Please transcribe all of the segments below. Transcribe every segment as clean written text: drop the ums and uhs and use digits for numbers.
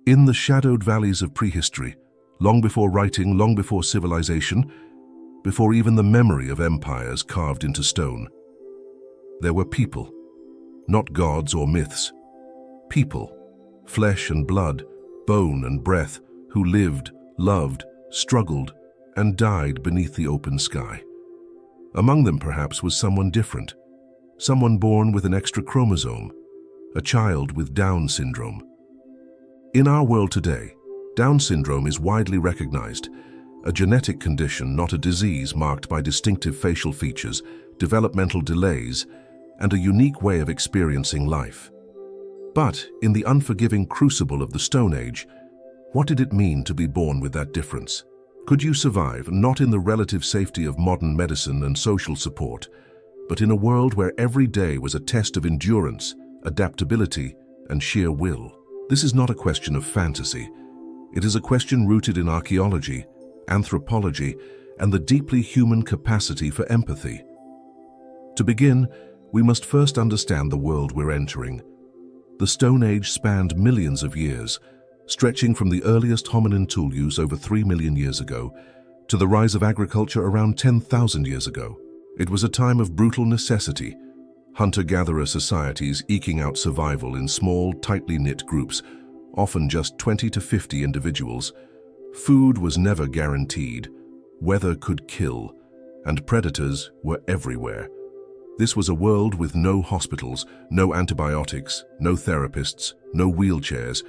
In the shadowed valleys of prehistory, long before writing, long before civilization, before even the memory of empires carved into stone, there were people, not gods or myths. People, flesh and blood, bone and breath, who lived, loved, struggled, and died beneath the open sky. Among them, perhaps, was someone different, someone born with an extra chromosome, a child with Down syndrome. In our world today, Down syndrome is widely recognized, a genetic condition, not a disease, marked by distinctive facial features, developmental delays, and a unique way of experiencing life. But in the unforgiving crucible of the Stone Age, what did it mean to be born with that difference? Could you survive, not in the relative safety of modern medicine and social support, but in a world where every day was a test of endurance, adaptability, and sheer will? This is not a question of fantasy. It is a question rooted in archaeology, anthropology, and the deeply human capacity for empathy. To begin, we must first understand the world we're entering. The Stone Age spanned millions of years, stretching from the earliest hominin tool use over 3 million years ago to the rise of agriculture around 10,000 years ago. It was a time of brutal necessity, hunter-gatherer societies eking out survival in small, tightly knit groups, often just 20 to 50 individuals. Food was never guaranteed, weather could kill, and predators were everywhere. This was a world with no hospitals, no antibiotics, no therapists, no wheelchairs,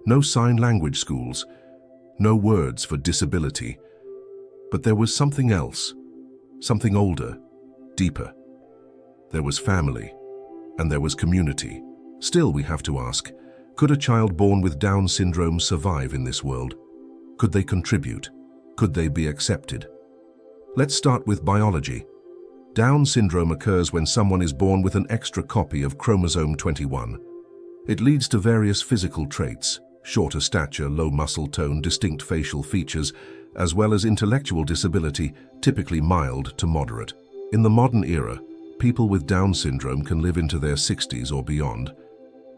no sign language schools, no words for disability. But there was something else, something older, deeper. There was family, and there was community. Still, we have to ask, could a child born with Down syndrome survive in this world? Could they contribute? Could they be accepted? Let's start with biology. Down syndrome occurs when someone is born with an extra copy of chromosome 21. It leads to various physical traits, shorter stature, low muscle tone, distinct facial features, as well as intellectual disability, typically mild to moderate. In the modern era, people with Down syndrome can live into their 60s or beyond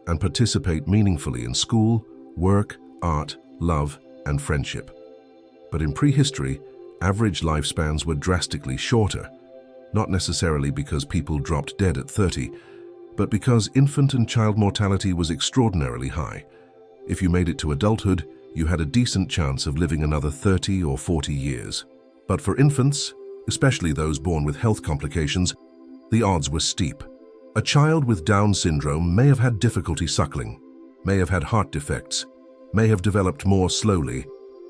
and participate meaningfully in school, work, art, love, and friendship. But in prehistory, average lifespans were drastically shorter, not necessarily because people dropped dead at 30, but because infant and child mortality was extraordinarily high. If you made it to adulthood, you had a decent chance of living another 30 or 40 years. But for infants, especially those born with health complications, the odds were steep. A child with Down syndrome may have had difficulty suckling, may have had heart defects, may have developed more slowly,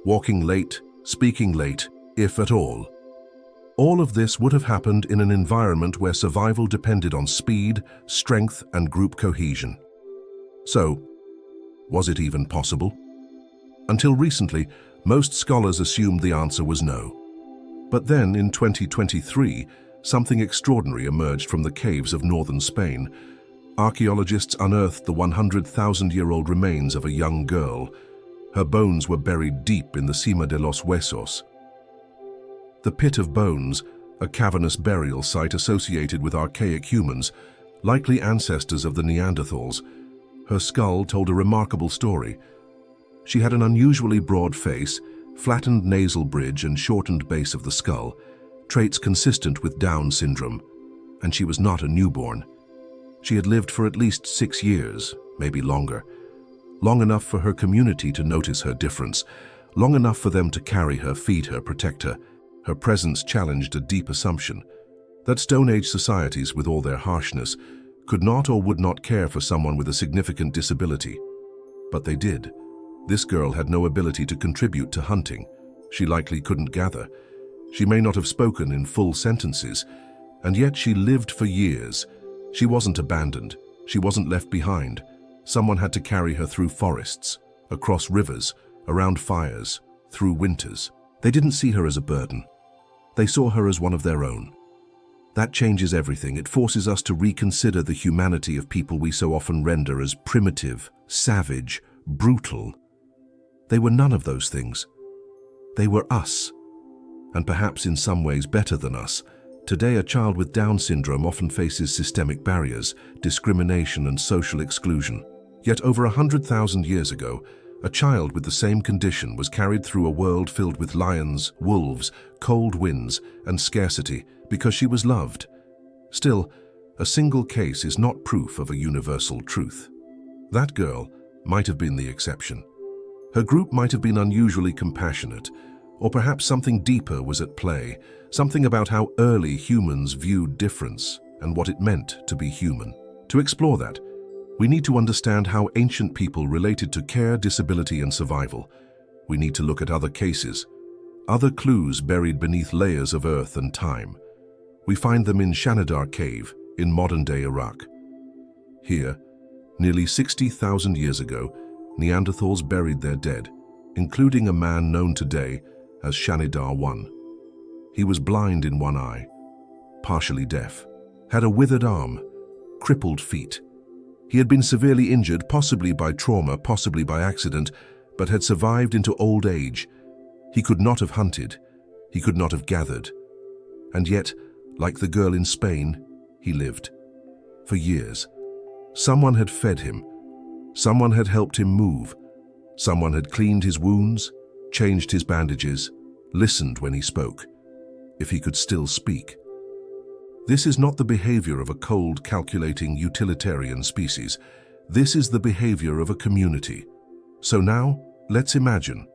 walking late, speaking late, if at all. All of this would have happened in an environment where survival depended on speed, strength, and group cohesion. So, was it even possible? Until recently, most scholars assumed the answer was no. But then, in 2023, something extraordinary emerged from the caves of northern Spain. Archaeologists unearthed the 100,000-year-old remains of a young girl. Her bones were buried deep in the Cima de los Huesos. The Pit of Bones, a cavernous burial site associated with archaic humans, likely ancestors of the Neanderthals. Her skull told a remarkable story. She had an unusually broad face, flattened nasal bridge and shortened base of the skull, traits consistent with Down syndrome, and she was not a newborn. She had lived for at least 6 years, maybe longer. Long enough for her community to notice her difference, long enough for them to carry her, feed her, protect her. Her presence challenged a deep assumption that Stone Age societies, with all their harshness, could not or would not care for someone with a significant disability. But they did. This girl had no ability to contribute to hunting. She likely couldn't gather. She may not have spoken in full sentences, and yet she lived for years. She wasn't abandoned. She wasn't left behind. Someone had to carry her through forests, across rivers, around fires, through winters. They didn't see her as a burden. They saw her as one of their own. That changes everything. It forces us to reconsider the humanity of people we so often render as primitive, savage, brutal. They were none of those things. They were us, and perhaps in some ways better than us. Today, a child with Down syndrome often faces systemic barriers, discrimination, and social exclusion. Yet over 100,000 years ago, A child with the same condition was carried through a world filled with lions, wolves, cold winds, and scarcity because she was loved. Still, a single case is not proof of a universal truth. That girl might have been the exception. Her group might have been unusually compassionate, or perhaps something deeper was at play, something about how early humans viewed difference and what it meant to be human. To explore that, we need to understand how ancient people related to care, disability, and survival. We need to look at other cases, other clues buried beneath layers of earth and time. We find them in Shanidar Cave in modern-day Iraq. Here, nearly 60,000 years ago, Neanderthals buried their dead, including a man known today as Shanidar I. He was blind in one eye, partially deaf, had a withered arm, crippled feet. He had been severely injured, possibly by trauma, possibly by accident, but had survived into old age. He could not have hunted. He could not have gathered. And yet, like the girl in Spain, he lived. For years. Someone had fed him. Someone had helped him move. Someone had cleaned his wounds, changed his bandages, listened when he spoke, if he could still speak. This is not the behavior of a cold, calculating, utilitarian species. This is the behavior of a community. So now, let's imagine,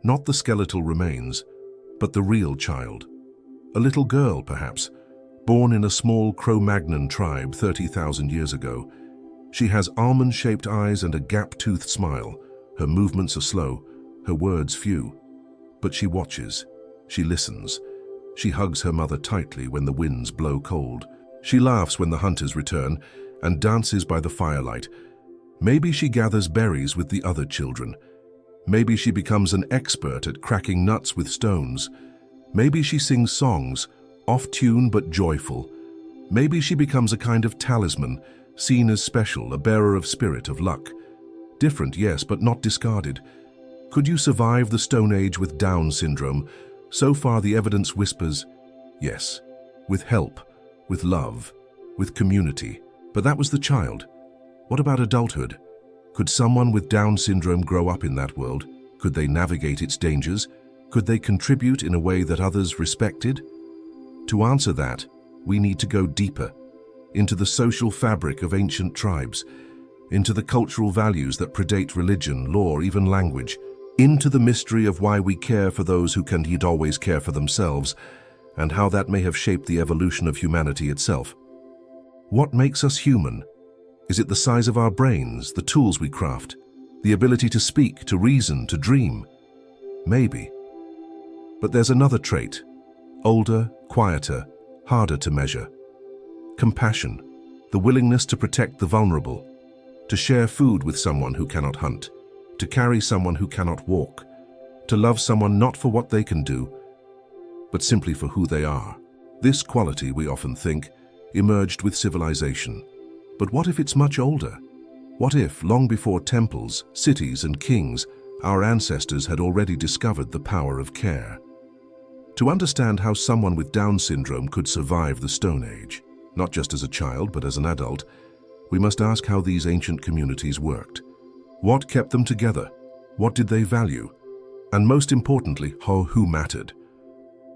not the skeletal remains, but the real child. A little girl, perhaps, born in a small Cro-Magnon tribe 30,000 years ago. She has almond-shaped eyes and a gap-toothed smile. Her movements are slow, her words few. But she watches, she listens. She hugs her mother tightly when the winds blow cold. She laughs when the hunters return and dances by the firelight. Maybe she gathers berries with the other children. Maybe she becomes an expert at cracking nuts with stones. Maybe she sings songs, off-tune but joyful. Maybe she becomes a kind of talisman, seen as special, a bearer of spirit, of luck. Different, yes, but not discarded. Could you survive the Stone Age with Down syndrome? So far, the evidence whispers, yes, with help, with love, with community. But that was the child. What about adulthood? Could someone with Down syndrome grow up in that world? Could they navigate its dangers? Could they contribute in a way that others respected? To answer that, we need to go deeper, into the social fabric of ancient tribes, into the cultural values that predate religion, law, even language, into the mystery of why we care for those who can't always care for themselves, and how that may have shaped the evolution of humanity itself. What makes us human? Is it the size of our brains, the tools we craft, the ability to speak, to reason, to dream? Maybe. But there's another trait, older, quieter, harder to measure. Compassion, the willingness to protect the vulnerable, to share food with someone who cannot hunt, to carry someone who cannot walk, to love someone not for what they can do, but simply for who they are. This quality, we often think, emerged with civilization. But what if it's much older? What if, long before temples, cities, and kings, our ancestors had already discovered the power of care? To understand how someone with Down syndrome could survive the Stone Age, not just as a child but as an adult, we must ask how these ancient communities worked. What kept them together? What did they value? And most importantly, who mattered?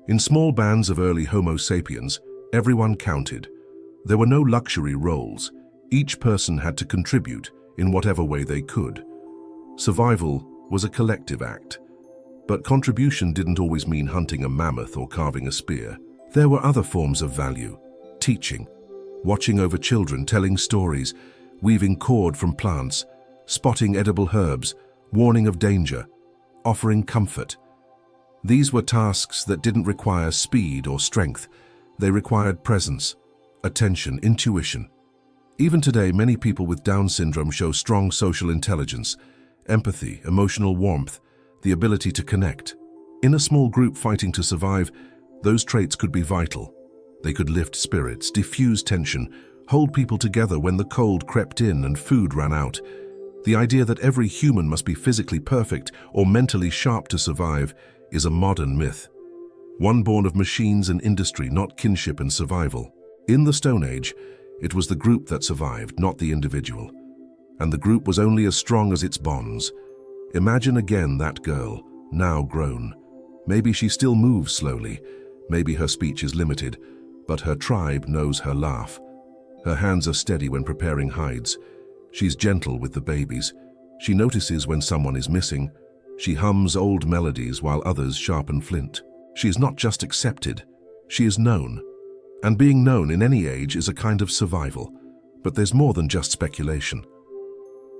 In small bands of early Homo sapiens, everyone counted. There were no luxury roles. Each person had to contribute in whatever way they could. Survival was a collective act. But contribution didn't always mean hunting a mammoth or carving a spear. There were other forms of value. Teaching, watching over children, telling stories, weaving cord from plants, spotting edible herbs, warning of danger, offering comfort. These were tasks that didn't require speed or strength. They required presence, attention, intuition. Even today, many people with Down syndrome show strong social intelligence, empathy, emotional warmth, the ability to connect. In a small group fighting to survive, those traits could be vital. They could lift spirits, diffuse tension, hold people together when the cold crept in and food ran out. The idea that every human must be physically perfect or mentally sharp to survive is a modern myth. One born of machines and industry, not kinship and survival. In the Stone Age, it was the group that survived, not the individual. And the group was only as strong as its bonds. Imagine again that girl, now grown. Maybe she still moves slowly, maybe her speech is limited, but her tribe knows her laugh. Her hands are steady when preparing hides. She's gentle with the babies. She notices when someone is missing. She hums old melodies while others sharpen flint. She is not just accepted, she is known. And being known in any age is a kind of survival. But there's more than just speculation.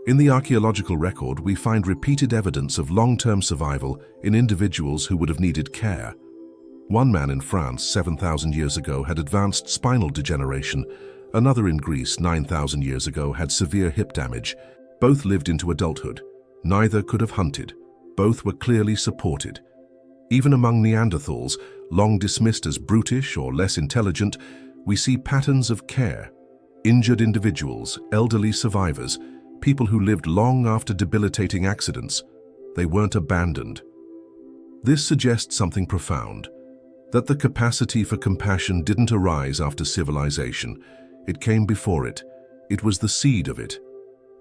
In the archaeological record, we find repeated evidence of long-term survival in individuals who would have needed care. One man in France 7,000 years ago had advanced spinal degeneration. Another in Greece 9,000 years ago had severe hip damage. Both lived into adulthood. Neither could have hunted. Both were clearly supported. Even among Neanderthals, long dismissed as brutish or less intelligent, we see patterns of care. Injured individuals, elderly survivors, people who lived long after debilitating accidents. They weren't abandoned. This suggests something profound, that the capacity for compassion didn't arise after civilization. It came before it. It was the seed of it.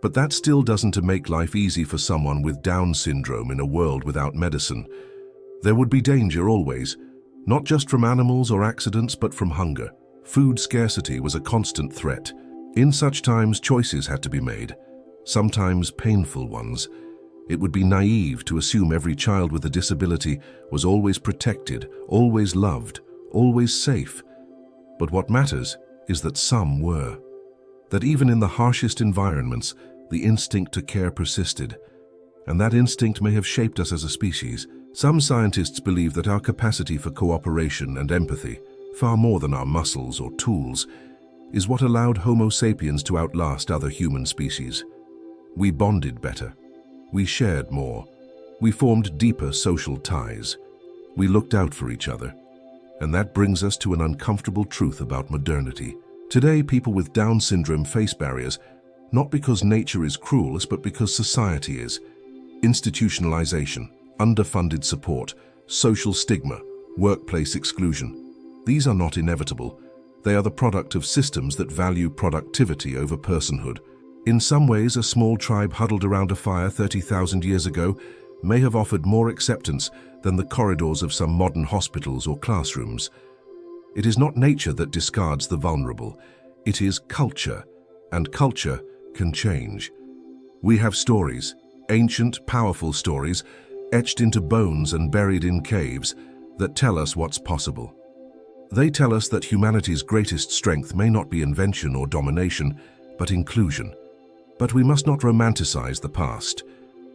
But that still doesn't make life easy for someone with Down syndrome in a world without medicine. There would be danger always, not just from animals or accidents, but from hunger. Food scarcity was a constant threat. In such times, choices had to be made, sometimes painful ones. It would be naive to assume every child with a disability was always protected, always loved, always safe. But what matters is that some were. That even in the harshest environments, the instinct to care persisted. And that instinct may have shaped us as a species. Some scientists believe that our capacity for cooperation and empathy, far more than our muscles or tools, is what allowed Homo sapiens to outlast other human species. We bonded better. We shared more. We formed deeper social ties. We looked out for each other. And that brings us to an uncomfortable truth about modernity. Today, people with Down syndrome face barriers, not because nature is cruel, but because society is. Institutionalization, underfunded support, social stigma, workplace exclusion. These are not inevitable. They are the product of systems that value productivity over personhood. In some ways, a small tribe huddled around a fire 30,000 years ago may have offered more acceptance than the corridors of some modern hospitals or classrooms. It is not nature that discards the vulnerable. It is culture, and culture can change. We have stories, ancient, powerful stories, etched into bones and buried in caves, that tell us what's possible. They tell us that humanity's greatest strength may not be invention or domination, but inclusion. But we must not romanticize the past.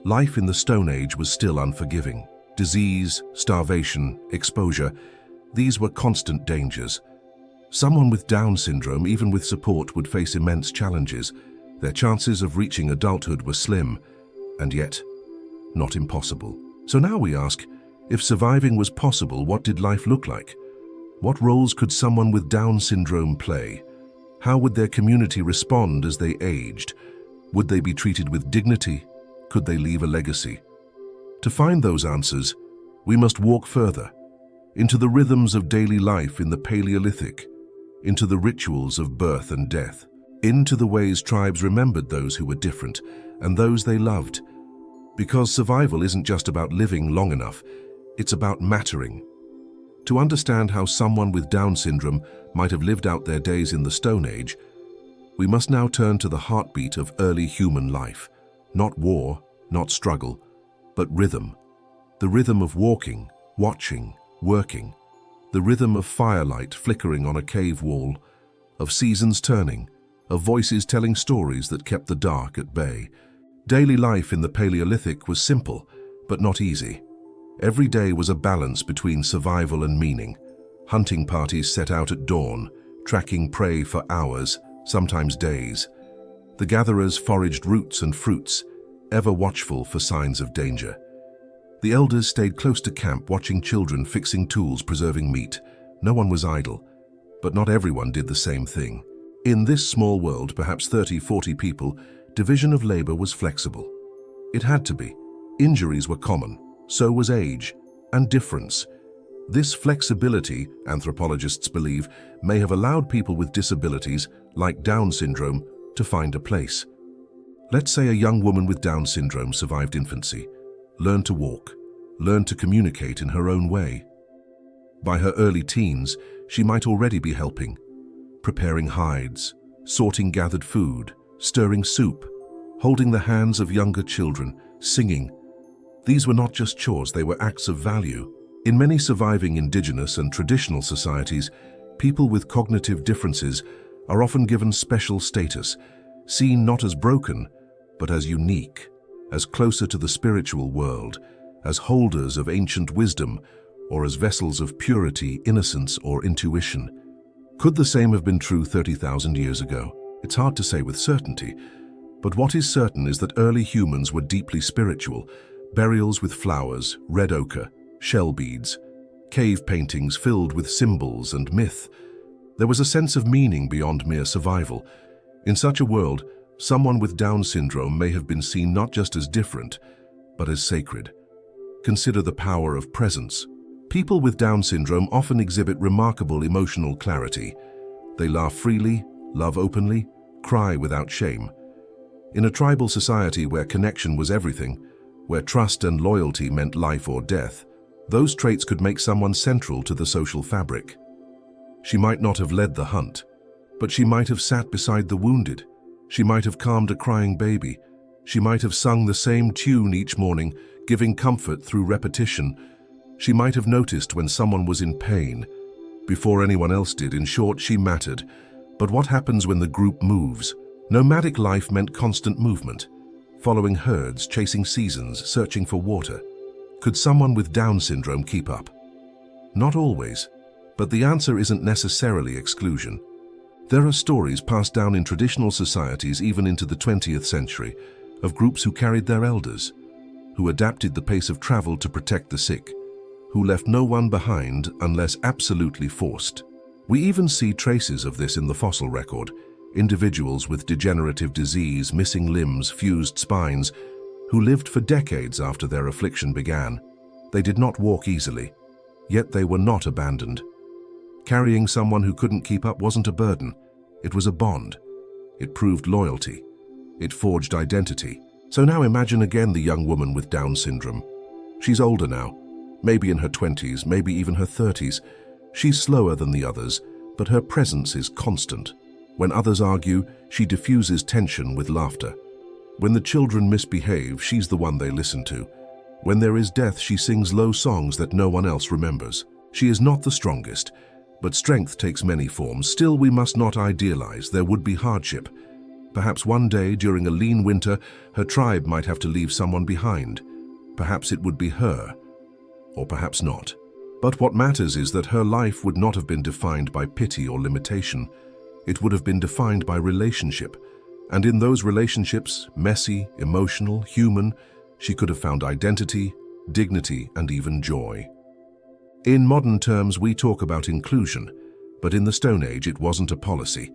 Life in the Stone Age was still unforgiving. Disease, starvation, exposure, these were constant dangers. Someone with Down syndrome, even with support, would face immense challenges. Their chances of reaching adulthood were slim, and yet not impossible. So now we ask, if surviving was possible, what did life look like? What roles could someone with Down syndrome play? How would their community respond as they aged? Would they be treated with dignity? Could they leave a legacy? To find those answers, we must walk further, into the rhythms of daily life in the Paleolithic, into the rituals of birth and death, into the ways tribes remembered those who were different and those they loved. Because survival isn't just about living long enough, it's about mattering. To understand how someone with Down syndrome might have lived out their days in the Stone Age, we must now turn to the heartbeat of early human life. Not war, not struggle, but rhythm. The rhythm of walking, watching, working. The rhythm of firelight flickering on a cave wall, of seasons turning, of voices telling stories that kept the dark at bay. Daily life in the Paleolithic was simple, but not easy. Every day was a balance between survival and meaning. Hunting parties set out at dawn, tracking prey for hours, sometimes days. The gatherers foraged roots and fruits, ever watchful for signs of danger. The elders stayed close to camp, watching children fixing tools, preserving meat. No one was idle, but not everyone did the same thing. In this small world, perhaps 30-40 people, division of labor was flexible. It had to be. Injuries were common, so was age and difference. This flexibility, anthropologists believe, may have allowed people with disabilities, like Down syndrome, to find a place. Let's say a young woman with Down syndrome survived infancy. learn to walk, learn to communicate in her own way. By her early teens, she might already be helping, preparing hides, sorting gathered food, stirring soup, holding the hands of younger children, singing. These were not just chores, they were acts of value. In many surviving indigenous and traditional societies, people with cognitive differences are often given special status, seen not as broken, but as unique, as closer to the spiritual world, as holders of ancient wisdom, or as vessels of purity, innocence, or intuition. Could the same have been true 30,000 years ago? It's hard to say with certainty, but what is certain is that early humans were deeply spiritual. Burials with flowers, red ochre, shell beads, cave paintings filled with symbols and myth. There was a sense of meaning beyond mere survival. In such a world, someone with Down syndrome may have been seen not just as different, but as sacred. Consider the power of presence. People with Down syndrome often exhibit remarkable emotional clarity. They laugh freely, love openly, cry without shame. In a tribal society where connection was everything, where trust and loyalty meant life or death, those traits could make someone central to the social fabric. She might not have led the hunt, but she might have sat beside the wounded. She might have calmed a crying baby. She might have sung the same tune each morning, giving comfort through repetition. She might have noticed when someone was in pain, before anyone else did. In short, she mattered. But what happens when the group moves? Nomadic life meant constant movement, following herds, chasing seasons, searching for water. Could someone with Down syndrome keep up? Not always, but the answer isn't necessarily exclusion. There are stories passed down in traditional societies even into the 20th century of groups who carried their elders, who adapted the pace of travel to protect the sick, who left no one behind unless absolutely forced. We even see traces of this in the fossil record. Individuals with degenerative disease, missing limbs, fused spines, who lived for decades after their affliction began. They did not walk easily, yet they were not abandoned. Carrying someone who couldn't keep up wasn't a burden. It was a bond. It proved loyalty. It forged identity. So now imagine again the young woman with Down syndrome. She's older now, maybe in her 20s, maybe even her 30s. She's slower than the others, but her presence is constant. When others argue, she diffuses tension with laughter. When the children misbehave, she's the one they listen to. When there is death, she sings low songs that no one else remembers. She is not the strongest, but strength takes many forms. Still, we must not idealize. There would be hardship. Perhaps one day, during a lean winter, her tribe might have to leave someone behind. Perhaps it would be her, or perhaps not. But what matters is that her life would not have been defined by pity or limitation. It would have been defined by relationship. And in those relationships, messy, emotional, human, she could have found identity, dignity, and even joy. In modern terms, we talk about inclusion, but in the Stone Age, it wasn't a policy.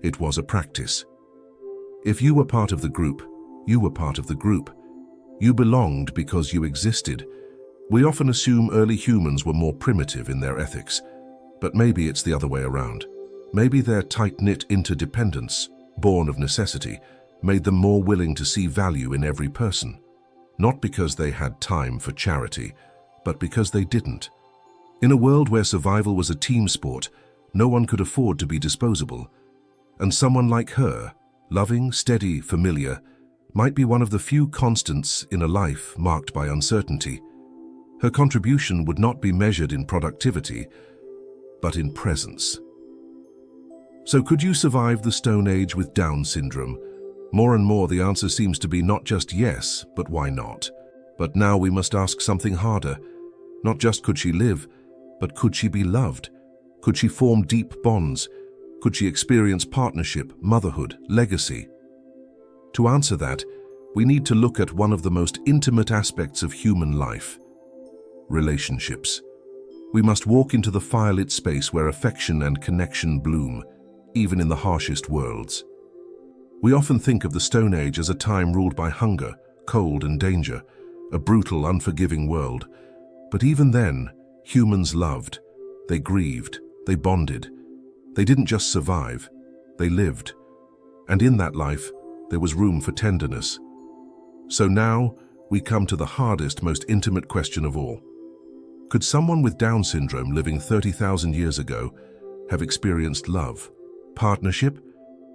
It was a practice. If you were part of the group, you were part of the group. You belonged because you existed. We often assume early humans were more primitive in their ethics, but maybe it's the other way around. Maybe their tight-knit interdependence, born of necessity, made them more willing to see value in every person. Not because they had time for charity, but because they didn't. In a world where survival was a team sport, no one could afford to be disposable. And someone like her, loving, steady, familiar, might be one of the few constants in a life marked by uncertainty. Her contribution would not be measured in productivity, but in presence. So could you survive the Stone Age with Down syndrome? More and more the answer seems to be not just yes, but why not? But now we must ask something harder. Not just could she live, but could she be loved? Could she form deep bonds? Could she experience partnership, motherhood, legacy? To answer that, we need to look at one of the most intimate aspects of human life: relationships. We must walk into the firelit space where affection and connection bloom, even in the harshest worlds. We often think of the Stone Age as a time ruled by hunger, cold, and danger, a brutal, unforgiving world. But even then, humans loved, they grieved, they bonded. They didn't just survive, they lived. And in that life, there was room for tenderness. So now, we come to the hardest, most intimate question of all. Could someone with Down syndrome living 30,000 years ago have experienced love? Partnership?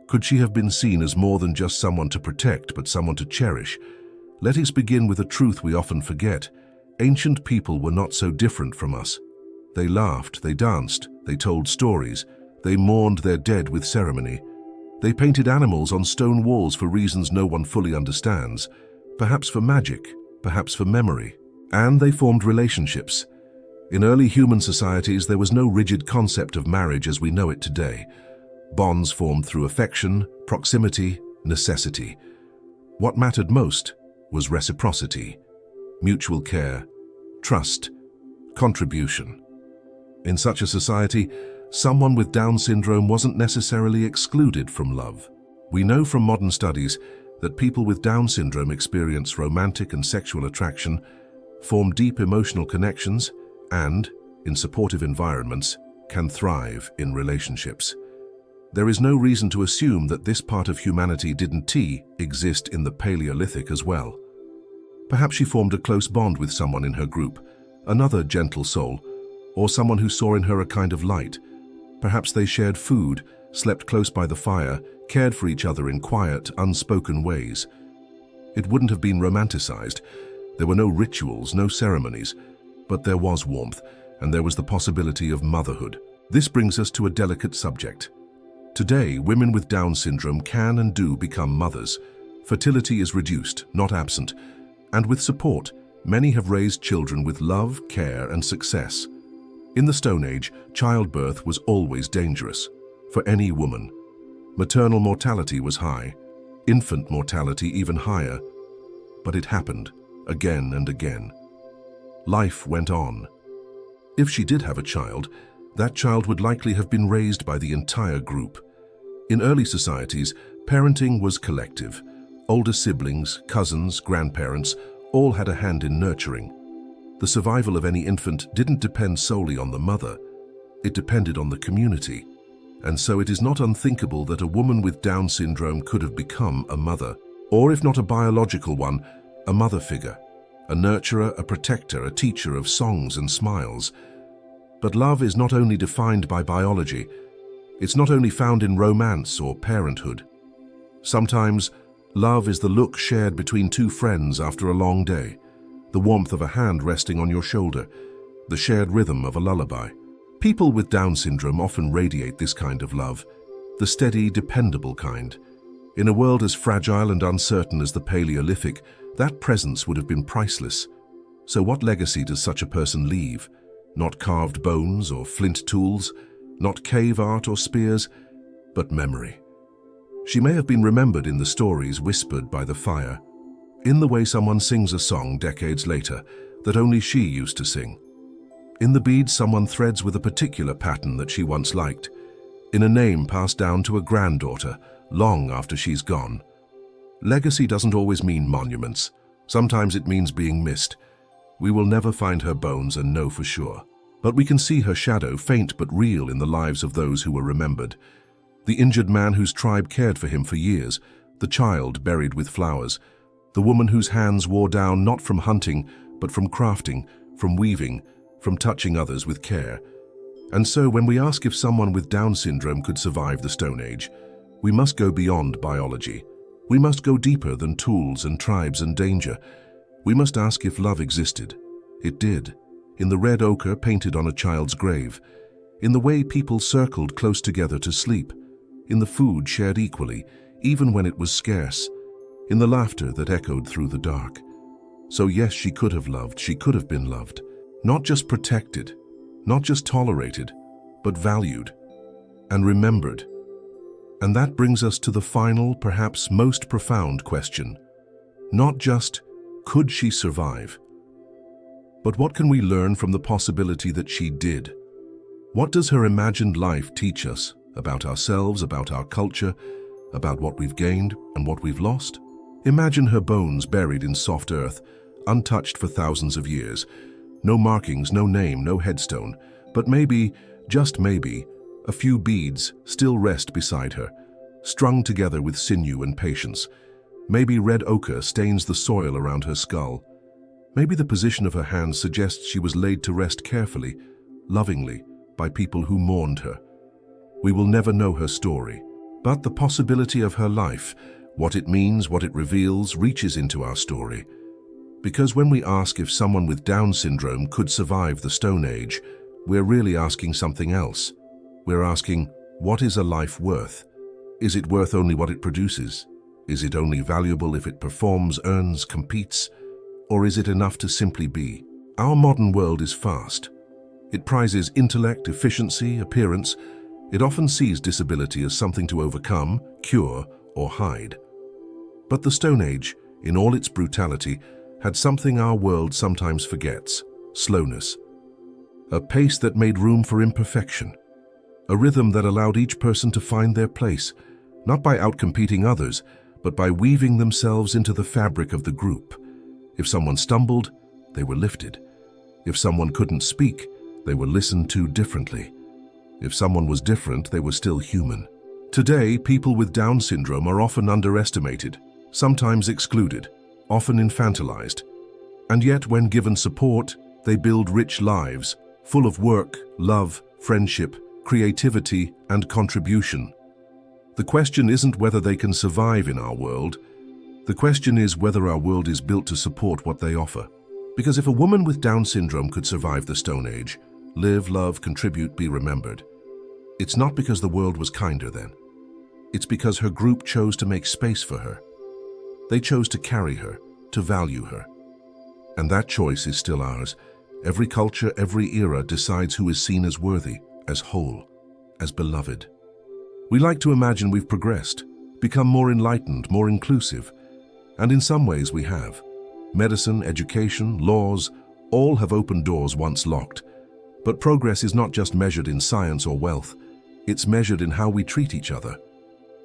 Could she have been seen as more than just someone to protect, but someone to cherish? Let us begin with a truth we often forget. Ancient people were not so different from us. They laughed, they danced, they told stories, they mourned their dead with ceremony. They painted animals on stone walls for reasons no one fully understands, perhaps for magic, perhaps for memory. And they formed relationships. In early human societies, there was no rigid concept of marriage as we know it today. Bonds formed through affection, proximity, necessity. What mattered most was reciprocity, mutual care, trust, contribution. In such a society, someone with Down syndrome wasn't necessarily excluded from love. We know from modern studies that people with Down syndrome experience romantic and sexual attraction, form deep emotional connections, and, in supportive environments, can thrive in relationships. There is no reason to assume that this part of humanity didn't exist in the Paleolithic as well. Perhaps she formed a close bond with someone in her group, another gentle soul, or someone who saw in her a kind of light. Perhaps they shared food, slept close by the fire, cared for each other in quiet, unspoken ways. It wouldn't have been romanticized. There were no rituals, no ceremonies, but there was warmth, and there was the possibility of motherhood. This brings us to a delicate subject. Today, women with Down syndrome can and do become mothers. Fertility is reduced, not absent, and with support, many have raised children with love, care, and success. In the Stone Age, childbirth was always dangerous for any woman. Maternal mortality was high, infant mortality even higher, but it happened again and again. Life went on. If she did have a child, that child would likely have been raised by the entire group. In early societies, parenting was collective. Older siblings, cousins, grandparents, all had a hand in nurturing. The survival of any infant didn't depend solely on the mother. It depended on the community. And so it is not unthinkable that a woman with Down syndrome could have become a mother, or if not a biological one, a mother figure, a nurturer, a protector, a teacher of songs and smiles. But love is not only defined by biology. It's not only found in romance or parenthood. Sometimes, love is the look shared between two friends after a long day, the warmth of a hand resting on your shoulder, the shared rhythm of a lullaby. People with Down syndrome often radiate this kind of love, the steady, dependable kind. In a world as fragile and uncertain as the Paleolithic, that presence would have been priceless. So what legacy does such a person leave? Not carved bones or flint tools, not cave art or spears, but memory. She may have been remembered in the stories whispered by the fire, in the way someone sings a song decades later that only she used to sing, in the beads someone threads with a particular pattern that she once liked, in a name passed down to a granddaughter long after she's gone. Legacy doesn't always mean monuments. Sometimes it means being missed. We will never find her bones and know for sure. But we can see her shadow, faint but real, in the lives of those who were remembered. The injured man whose tribe cared for him for years, the child buried with flowers, the woman whose hands wore down not from hunting, but from crafting, from weaving, from touching others with care. And so when we ask if someone with Down syndrome could survive the Stone Age, we must go beyond biology. We must go deeper than tools and tribes and danger. We must ask if love existed. It did, in the red ochre painted on a child's grave, in the way people circled close together to sleep, in the food shared equally, even when it was scarce, in the laughter that echoed through the dark. So yes, she could have loved, she could have been loved, not just protected, not just tolerated, but valued and remembered. And that brings us to the final, perhaps most profound question. Not just, could she survive? But what can we learn from the possibility that she did? What does her imagined life teach us about ourselves, about our culture, about what we've gained and what we've lost? Imagine her bones buried in soft earth, untouched for thousands of years. No markings, no name, no headstone, but maybe, just maybe, a few beads still rest beside her, strung together with sinew and patience. Maybe red ochre stains the soil around her skull. Maybe the position of her hands suggests she was laid to rest carefully, lovingly, by people who mourned her. We will never know her story, but the possibility of her life, what it means, what it reveals, reaches into our story. Because when we ask if someone with Down syndrome could survive the Stone Age, we're really asking something else. We're asking, what is a life worth? Is it worth only what it produces? Is it only valuable if it performs, earns, competes? Or is it enough to simply be? Our modern world is fast. It prizes intellect, efficiency, appearance. It often sees disability as something to overcome, cure, or hide. But the Stone Age, in all its brutality, had something our world sometimes forgets: slowness. A pace that made room for imperfection. A rhythm that allowed each person to find their place, not by outcompeting others, but by weaving themselves into the fabric of the group. If someone stumbled, they were lifted. If someone couldn't speak, they were listened to differently. If someone was different, they were still human. Today, people with Down syndrome are often underestimated, sometimes excluded, often infantilized. And yet, when given support, they build rich lives, full of work, love, friendship, creativity, and contribution. The question isn't whether they can survive in our world. The question is whether our world is built to support what they offer. Because if a woman with Down syndrome could survive the Stone Age, live, love, contribute, be remembered, it's not because the world was kinder then. It's because her group chose to make space for her. They chose to carry her, to value her. And that choice is still ours. Every culture, every era decides who is seen as worthy, as whole, as beloved. We like to imagine we've progressed, become more enlightened, more inclusive. And in some ways we have. Medicine, education, laws, all have opened doors once locked. But progress is not just measured in science or wealth. It's measured in how we treat each other.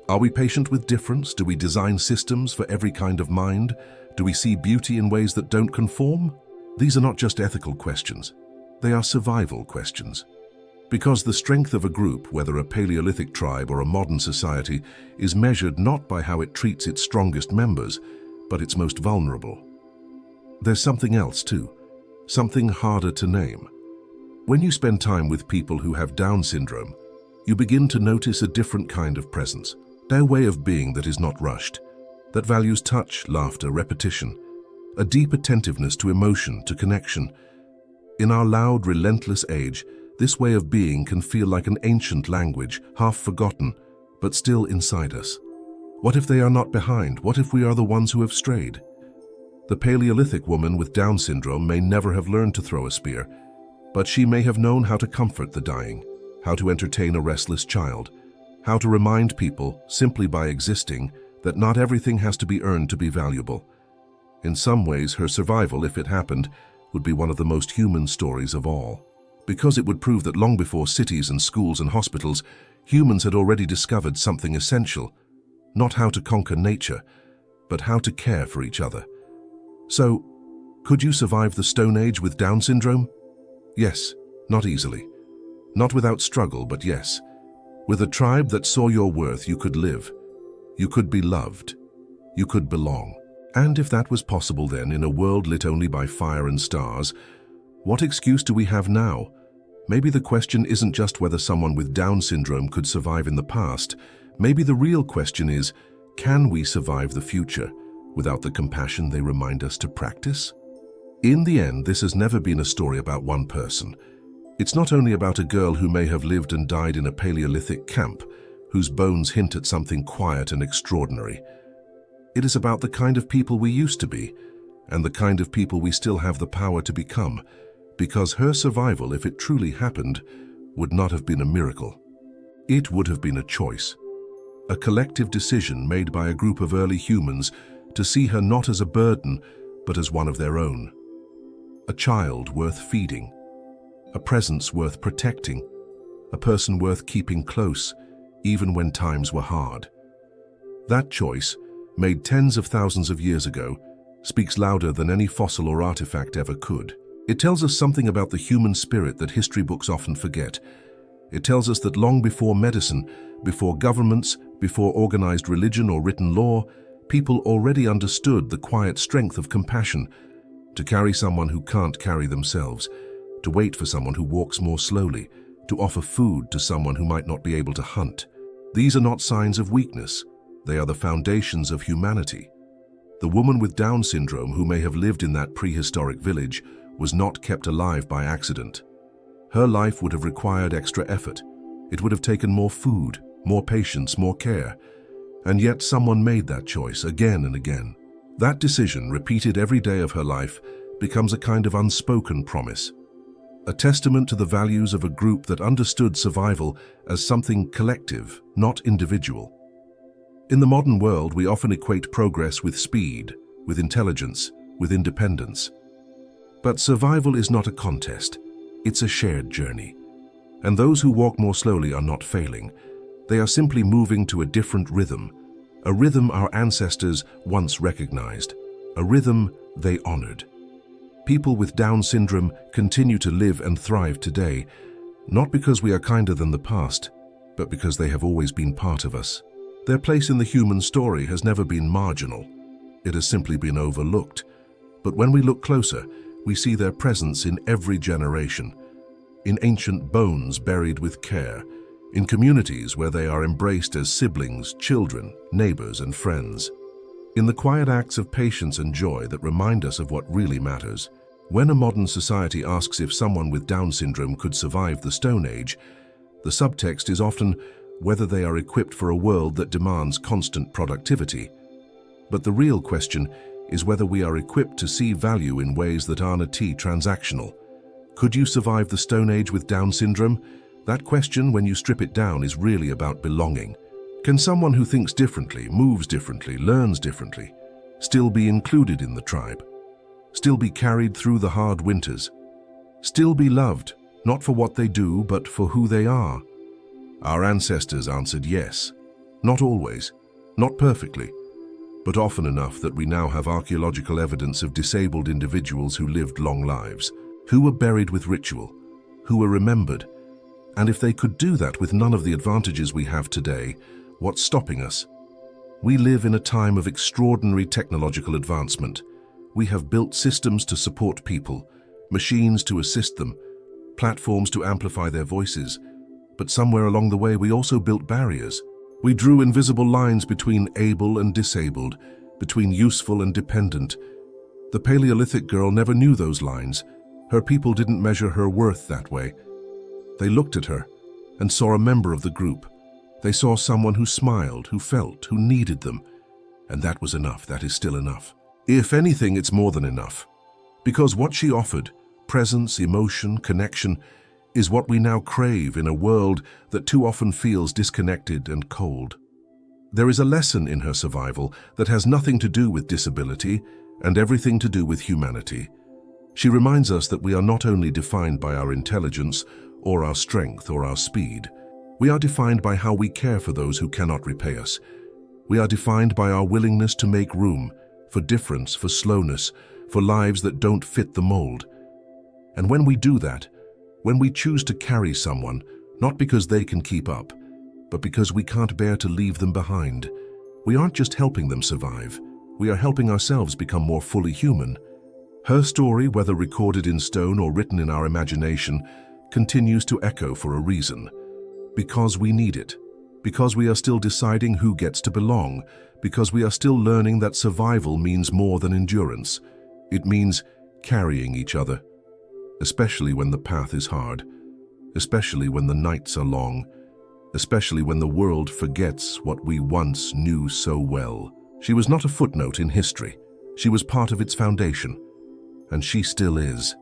Are we patient with difference? Do we design systems for every kind of mind? Do we see beauty in ways that don't conform? These are not just ethical questions. They are survival questions. Because the strength of a group, whether a Paleolithic tribe or a modern society, is measured not by how it treats its strongest members, but its most vulnerable. There's something else too, something harder to name. When you spend time with people who have Down syndrome, you begin to notice a different kind of presence, their way of being that is not rushed, that values touch, laughter, repetition, a deep attentiveness to emotion, to connection. In our loud, relentless age, this way of being can feel like an ancient language, half forgotten, but still inside us. What if they are not behind? What if we are the ones who have strayed? The Paleolithic woman with Down syndrome may never have learned to throw a spear, but she may have known how to comfort the dying, how to entertain a restless child, how to remind people, simply by existing, that not everything has to be earned to be valuable. In some ways, her survival, if it happened, would be one of the most human stories of all. Because it would prove that long before cities and schools and hospitals, humans had already discovered something essential, not how to conquer nature, but how to care for each other. So, could you survive the Stone Age with Down syndrome? Yes, not easily. Not without struggle, but yes. With a tribe that saw your worth, you could live. You could be loved. You could belong. And if that was possible then, in a world lit only by fire and stars, what excuse do we have now? Maybe the question isn't just whether someone with Down syndrome could survive in the past. Maybe the real question is, can we survive the future without the compassion they remind us to practice? In the end, this has never been a story about one person. It's not only about a girl who may have lived and died in a Paleolithic camp, whose bones hint at something quiet and extraordinary. It is about the kind of people we used to be, and the kind of people we still have the power to become, because her survival, if it truly happened, would not have been a miracle. It would have been a choice, a collective decision made by a group of early humans to see her not as a burden, but as one of their own. A child worth feeding, a presence worth protecting, a person worth keeping close, even when times were hard. That choice, made tens of thousands of years ago, speaks louder than any fossil or artifact ever could. It tells us something about the human spirit that history books often forget. It tells us that long before medicine, before governments, before organized religion or written law, People already understood the quiet strength of compassion, to carry someone who can't carry themselves, to wait for someone who walks more slowly, to offer food to someone who might not be able to hunt. These are not signs of weakness. They are the foundations of humanity. The woman with Down syndrome who may have lived in that prehistoric village was not kept alive by accident. Her life would have required extra effort. It would have taken more food, more patience, more care. And yet someone made that choice again and again. That decision, repeated every day of her life, becomes a kind of unspoken promise, a testament to the values of a group that understood survival as something collective, not individual. In the modern world, we often equate progress with speed, with intelligence, with independence. But survival is not a contest. It's a shared journey. And those who walk more slowly are not failing. They are simply moving to a different rhythm, a rhythm our ancestors once recognized, a rhythm they honored. People with Down syndrome continue to live and thrive today, not because we are kinder than the past, but because they have always been part of us. Their place in the human story has never been marginal. It has simply been overlooked. But when we look closer, we see their presence in every generation, in ancient bones buried with care, in communities where they are embraced as siblings, children, neighbors, and friends. In the quiet acts of patience and joy that remind us of what really matters. When a modern society asks if someone with Down syndrome could survive the Stone Age, the subtext is often whether they are equipped for a world that demands constant productivity. But the real question is whether we are equipped to see value in ways that aren't transactional. Could you survive the Stone Age with Down syndrome? That question, when you strip it down, is really about belonging. Can someone who thinks differently, moves differently, learns differently, still be included in the tribe? Still be carried through the hard winters? Still be loved, not for what they do, but for who they are? Our ancestors answered yes. Not always, not perfectly, but often enough that we now have archaeological evidence of disabled individuals who lived long lives, who were buried with ritual, who were remembered. And if they could do that with none of the advantages we have today, what's stopping us? We live in a time of extraordinary technological advancement. We have built systems to support people, machines to assist them, platforms to amplify their voices. But somewhere along the way, we also built barriers. We drew invisible lines between able and disabled, between useful and dependent. The Paleolithic girl never knew those lines. Her people didn't measure her worth that way. They looked at her and saw a member of the group. They saw someone who smiled, who felt, who needed them. And that was enough. That is still enough. If anything, it's more than enough. Because what she offered, presence, emotion, connection, is what we now crave in a world that too often feels disconnected and cold. There is a lesson in her survival that has nothing to do with disability and everything to do with humanity. She reminds us that we are not only defined by our intelligence or our strength or our speed. We are defined by how we care for those who cannot repay us. We are defined by our willingness to make room for difference, for slowness, for lives that don't fit the mold. And when we do that, when we choose to carry someone, not because they can keep up, but because we can't bear to leave them behind, we aren't just helping them survive, we are helping ourselves become more fully human. Her story, whether recorded in stone or written in our imagination, continues to echo for a reason. Because we need it. Because we are still deciding who gets to belong. Because we are still learning that survival means more than endurance. It means carrying each other. Especially when the path is hard, especially when the nights are long, especially when the world forgets what we once knew so well. She was not a footnote in history. She was part of its foundation, and she still is.